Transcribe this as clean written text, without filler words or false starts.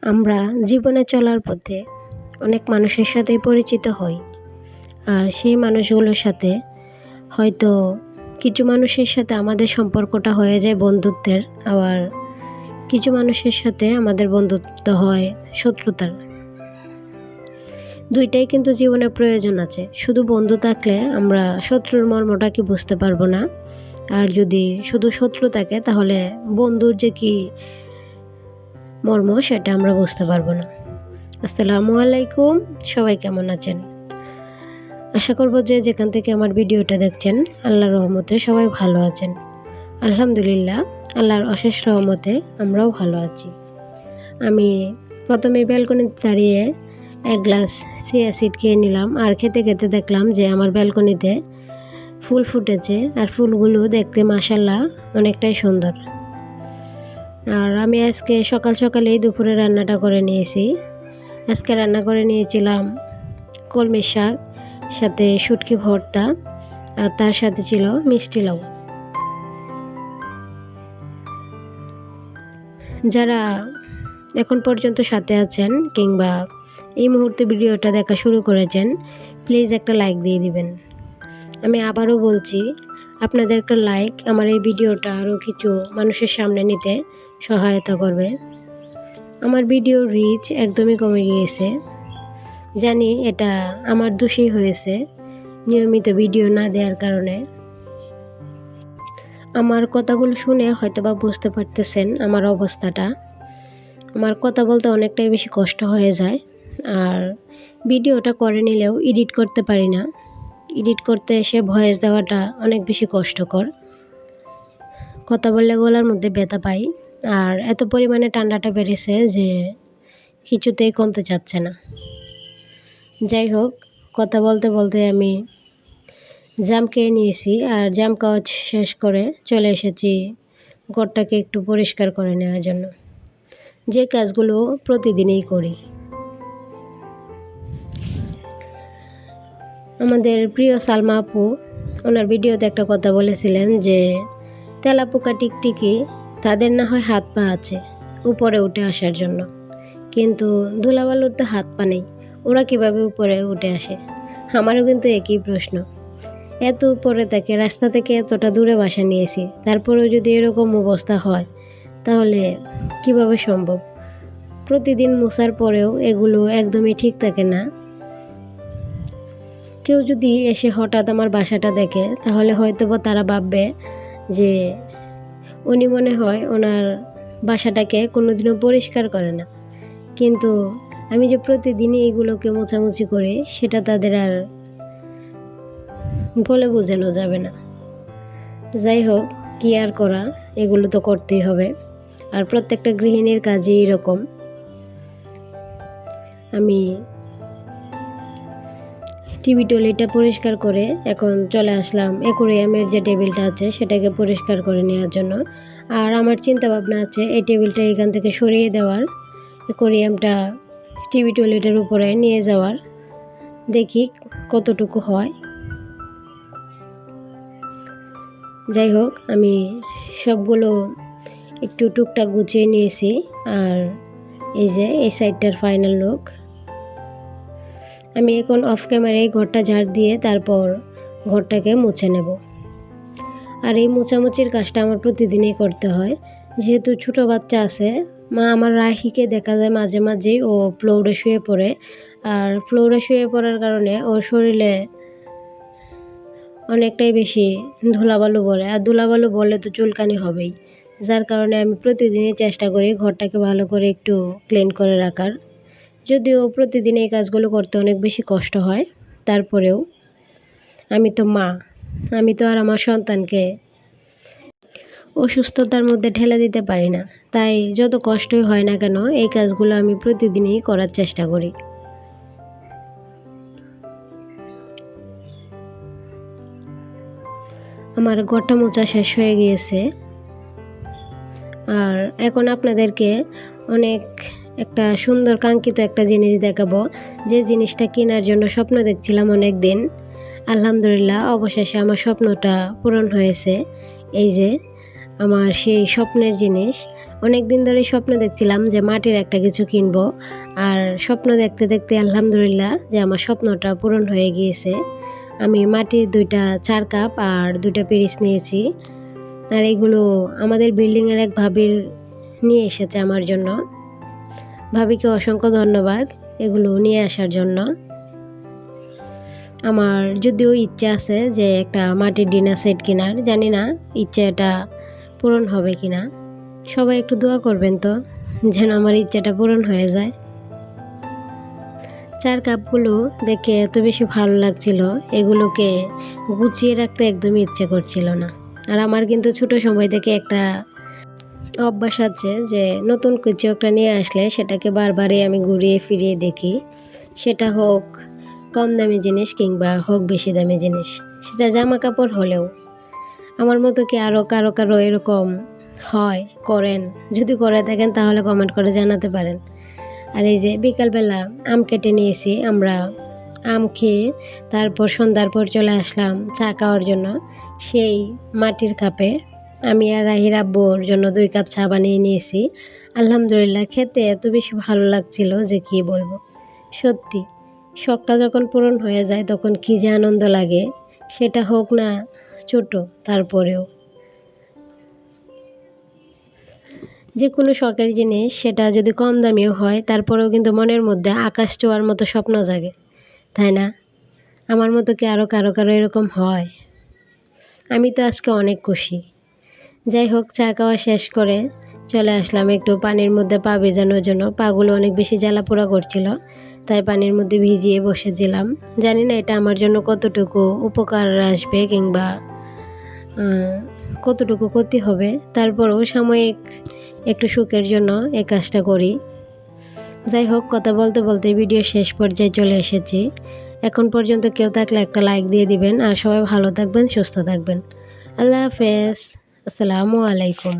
আমরা জীবনে চলার পথে অনেক মানুষের সাথেই পরিচিত হই। আর সেই মানুষগুলোর সাথে হয়তো কিছু মানুষের সাথে আমাদের সম্পর্কটা হয়ে যায় বন্ধুত্বের, আবার কিছু মানুষের সাথে আমাদের বন্ধুত্ব হয় শত্রুতার। দুইটাই কিন্তু জীবনে প্রয়োজন আছে। শুধু বন্ধু থাকলে আমরা শত্রুর মর্মটা কি বুঝতে পারবো না, আর যদি শুধু শত্রু থাকে তাহলে বন্ধুর যে কি মর্ম সেটা আমরা বুঝতে পারবো না। আসসালামু আলাইকুম, সবাই কেমন আছেন? আশা করব যে যেখান থেকে আমার ভিডিওটা দেখছেন আল্লাহর রহমতে সবাই ভালো আছেন। আলহামদুলিল্লাহ, আল্লাহর অশেষ রহমতে আমরাও ভালো আছি। আমি প্রথমে ব্যালকনিতে দাঁড়িয়ে এক গ্লাস চিয়া সিড খেয়ে নিলাম, আর খেতে খেতে দেখলাম যে আমার ব্যালকনিতে ফুল ফুটেছে, আর ফুলগুলো দেখতে মাশাআল্লাহ অনেকটাই সুন্দর। আর আমি আজকে সকাল সকালেই দুপুরে রান্নাটা করে নিয়েছি। আজকে রান্না করে নিয়েছিলাম কলমি শাক, সাথে শুটকি ভর্তা, আর তার সাথে ছিল মিষ্টি লাউ। যারা এখন পর্যন্ত সাথে আছেন কিংবা এই মুহূর্তে ভিডিওটা দেখা শুরু করেছেন, প্লিজ একটা লাইক দিয়ে দিবেন। আমি আবারও বলছি, আপনাদের একটা লাইক আমার এই ভিডিওটা আরও কিছু মানুষের সামনে নিতে সহায়তা করবে। আমার ভিডিওর রিচ একদমই কমে গিয়েছে, জানি এটা আমার দোষেই হয়েছে নিয়মিত ভিডিও না দেওয়ার কারণে। আমার কথাগুলো শুনে হয়তোবা বুঝতে পারতেছেন আমার অবস্থাটা। আমার কথা বলতে অনেকটাই বেশি কষ্ট হয়ে যায়, আর ভিডিওটা করে নিলেও এডিট করতে পারি না। এডিট করতে এসে ভয়েস দেওয়াটা অনেক বেশি কষ্টকর। কথা বললে গলার মধ্যে ব্যথা পাই, আর এত পরিমাণে ঠান্ডাটা বেড়েছে যে কিছুতেই কমতে চাচ্ছে না। যাই হোক, কথা বলতে বলতে আমি জাম খেয়ে নিয়েছি, আর জাম খাওয়া শেষ করে চলে এসেছি ঘরটাকে একটু পরিষ্কার করে নেওয়ার জন্য, যে কাজগুলো প্রতিদিনই করি। আমাদের প্রিয় সালমা আপু ওনার ভিডিওতে একটা কথা বলেছিলেন যে তেলাপোকা টিকটিকি তাদের না হয় হাত পা আছে উপরে উঠে আসার জন্য, কিন্তু ধুলাবালুর তো হাত পা নেই, ওরা কিভাবে উপরে উঠে আসে? আমারও কিন্তু একই প্রশ্ন। এত উপরে থাকে, রাস্তা থেকে এতটা দূরে বাসা নিয়েছি, তারপরেও যদি এরকম অবস্থা হয় তাহলে কিভাবে সম্ভব? প্রতিদিন মোছার পরেও এগুলো একদমই ঠিক থাকে না। কেউ যদি এসে হঠাৎ আমার বাসাটা দেখে তাহলে হয়তোবা তারা ভাববে যে উনি মনে হয় ওনার বাসাটাকে কোনোদিনও পরিষ্কার করে না, কিন্তু আমি যে প্রতিদিনই এগুলোকে মোছামুছি করি সেটা তাদের আর বলে বোঝানো যাবে না। যাই হোক, কি আর করা, এগুলো তো করতেই হবে, আর প্রত্যেকটা গৃহিণীর কাজই এরকম। আমি টিভি টলিটা পরিষ্কার করে এখন চলে আসলাম অ্যাকোয়ারিয়ামের যে টেবিলটা আছে সেটাকে পরিষ্কার করে নেওয়ার জন্য। আর আমার চিন্তা ভাবনা আছে এই টেবিলটা এখান থেকে সরিয়ে দেওয়ার, অ্যাকোয়ারিয়ামটা টিভি টয়লেটের উপরে নিয়ে যাওয়ার, দেখি কতটুকু হয়। যাই হোক, আমি সবগুলো একটু টুকটাক গুছিয়ে নিয়েছি, আর এই যে এই সাইডটার ফাইনাল লুক। আমি এখন অফ ক্যামেরায় ঘরটা ঝাড় দিয়ে তারপর ঘরটাকে মুছে নেব। আর এই মোছামুছির কাজটা আমার প্রতিদিনই করতে হয়, যেহেতু ছোটো বাচ্চা আছে। মা আমার রাহিকে দেখা যায় মাঝে মাঝেই ও ফ্লোরে শুয়ে পড়ে, আর ফ্লোরে শুয়ে পড়ার কারণে ওর শরীরে অনেকটাই বেশি ধুলাবালু বলে, আর ধুলাবালু বলে তো চুলকানি হবেই, যার কারণে আমি প্রতিদিনই চেষ্টা করি ঘরটাকে ভালো করে একটু ক্লিন করে রাখার। যদিও প্রতিদিন এই কাজগুলো করতে অনেক বেশি কষ্ট হয়, তারপরেও আমি তো মা, আমি তো আর আমার সন্তানকে অসুস্থতার মধ্যে ঠেলে দিতে পারি না। তাই যত কষ্টই হয় না কেন এই কাজগুলো আমি প্রতিদিনই করার চেষ্টা করি। আমার ঘরটা মোছা শেষ হয়ে গিয়েছে, আর এখন আপনাদেরকে অনেক একটা সুন্দর কাঙ্ক্ষিত একটা জিনিস দেখাবো, যে জিনিসটা কেনার জন্য স্বপ্ন দেখছিলাম অনেক দিন। আলহামদুলিল্লাহ, অবশেষে আমার স্বপ্নটা পূরণ হয়েছে। এই যে আমার সেই স্বপ্নের জিনিস, অনেক দিন ধরে স্বপ্ন দেখছিলাম যে মাটির একটা কিছু কিনবো, আর স্বপ্ন দেখতে দেখতে আলহামদুলিল্লাহ যে আমার স্বপ্নটা পূরণ হয়ে গিয়েছে। আমি মাটির 2টা চার কাপ আর 2টা পিরিচ নিয়েছি। আর এগুলো আমাদের বিল্ডিংয়ের এক ভাবির নিয়ে এসেছে আমার জন্য। ভাবিকে অসংখ্য ধন্যবাদ এগুলো নিয়ে আসার জন্য। আমার যদিও ইচ্ছা আছে যে একটা মাটির ডিনার সেট কেনার, জানি না ইচ্ছাটা পূরণ হবে কিনা। সবাই একটু দোয়া করবেন তো যেন আমার ইচ্ছাটা পূরণ হয়ে যায়। চার কাপগুলো দেখে এত বেশি ভালো লাগছিল, এগুলোকে গুছিয়ে রাখতে একদমই ইচ্ছে করছিল না। আর আমার কিন্তু ছোট সময় থেকে একটা অভ্যাস আছে যে নতুন কিছু একটা নিয়ে আসলে সেটাকে বারবারই আমি ঘুরিয়ে ফিরিয়ে দেখি, সেটা হোক কম দামি জিনিস কিংবা হোক বেশি দামি জিনিস, সেটা জামা কাপড় হলেও। আমার মতো কি আরও কারো এরকম হয়, করেন? যদি করে থাকেন তাহলে কমেন্ট করে জানাতে পারেন। আর এই যে বিকালবেলা আম কেটে নিয়েছি, আমরা আম খেয়ে তারপর সন্ধ্যার পর চলে আসলাম চা খাওয়ার জন্য। সেই মাটির কাপে আমি আর রাহির আব্বুর জন্য 2 কাপ চা বানিয়ে নিয়েছি। আলহামদুলিল্লাহ খেতে এত বেশি ভালো লাগছিল যে কী বলবো। সত্যি শখটা যখন পূরণ হয়ে যায় তখন কী যে আনন্দ লাগে, সেটা হোক না ছোট, তারপরেও যে কোনো শখের জিনিস সেটা যদি কম দামিও হয় তারপরেও কিন্তু মনের মধ্যে আকাশ ছোঁয়ার মতো স্বপ্ন জাগে, তাই না? আমার মতো কি আরও কারো এরকম হয়? আমি তো আজকে অনেক খুশি। যাই হোক, চা খাওয়া শেষ করে চলে আসলাম একটু পানির মধ্যে পা ভেজানোর জন্য। পাগুলো অনেক বেশি জ্বালাপোড়া করছিল, তাই পানির মধ্যে ভিজিয়ে বসেছিলাম। জানি না এটা আমার জন্য কতটুকু উপকার আসবে কিংবা কতটুকু ক্ষতি হবে, তারপরেও সাময়িক একটু সুখের জন্য এই কাজটা করি। যাই হোক, কথা বলতে বলতে ভিডিও শেষ পর্যায়ে চলে এসেছি। এখন পর্যন্ত কেউ থাকলে একটা লাইক দিয়ে দিবেন, আর সবাই ভালো থাকবেন, সুস্থ থাকবেন। আল্লাহ হাফেজ। আসসালামু আলাইকুম।